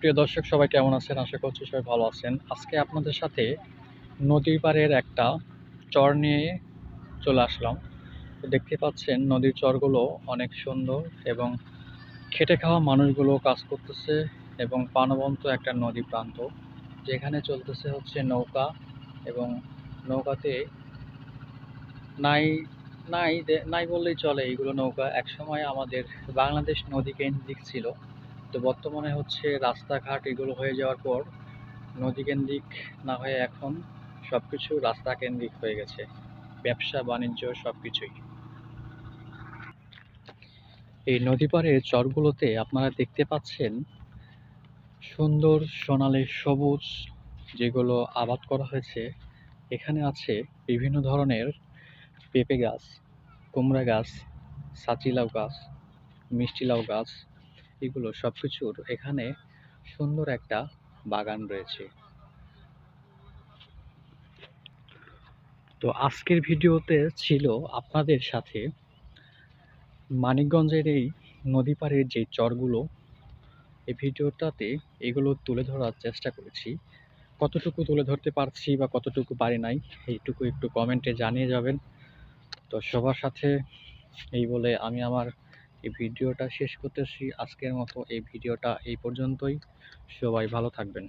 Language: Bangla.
সুপ্রিয় দর্শক সবাই কেমন আছেন? আশা করছি সবাই ভালো আছেন। আজকে আপনাদের সাথে নদীর পাড়ের একটা চর নিয়ে চলে আসলাম। তো দেখতে পাচ্ছেন নদীর চরগুলো অনেক সুন্দর এবং খেটে খাওয়া মানুষগুলো কাজ করতেছে এবং প্রাণবন্ত একটা নদী প্রান্ত, যেখানে চলতেছে হচ্ছে নৌকা এবং নৌকাতে নাই নাই বললেই চলে। এইগুলো নৌকা একসময় আমাদের বাংলাদেশ নদী কেন্দ্রিক ছিল। তো বর্তমানে হচ্ছে রাস্তাঘাট এগুলো হয়ে যাওয়ার পর নদীকেন্দ্রিক না হয়ে এখন সবকিছু রাস্তা কেন্দ্রিক হয়ে গেছে, ব্যবসা বাণিজ্য সবকিছুই। এই নদী পাড়ের চরগুলোতে আপনারা দেখতে পাচ্ছেন সুন্দর সোনালী সবুজ যেগুলো আবাদ করা হয়েছে। এখানে আছে বিভিন্ন ধরনের পেঁপে গাছ, কুমড়া গাছ, সাচি লাউ গাছ, মিষ্টি লাউ গাছ, এগুলো সবকিছুর এখানে সুন্দর একটা বাগান রয়েছে। তো আজকের ভিডিওতে ছিল আপনাদের সাথে মানিকগঞ্জের এই নদী পাড়ের যে চরগুলো, এই ভিডিওটাতে এগুলো তুলে ধরার চেষ্টা করেছি। কতটুকু তুলে ধরতে পারছি বা কতটুকু পারি নাই, এইটুকু একটু কমেন্টে জানিয়ে যাবেন। তো সবার সাথে এই বলে আমি আমার এই ভিডিওটা শেষ করতেছি। আজকের মতো এই ভিডিওটা এই পর্যন্তই। সবাই ভালো থাকবেন।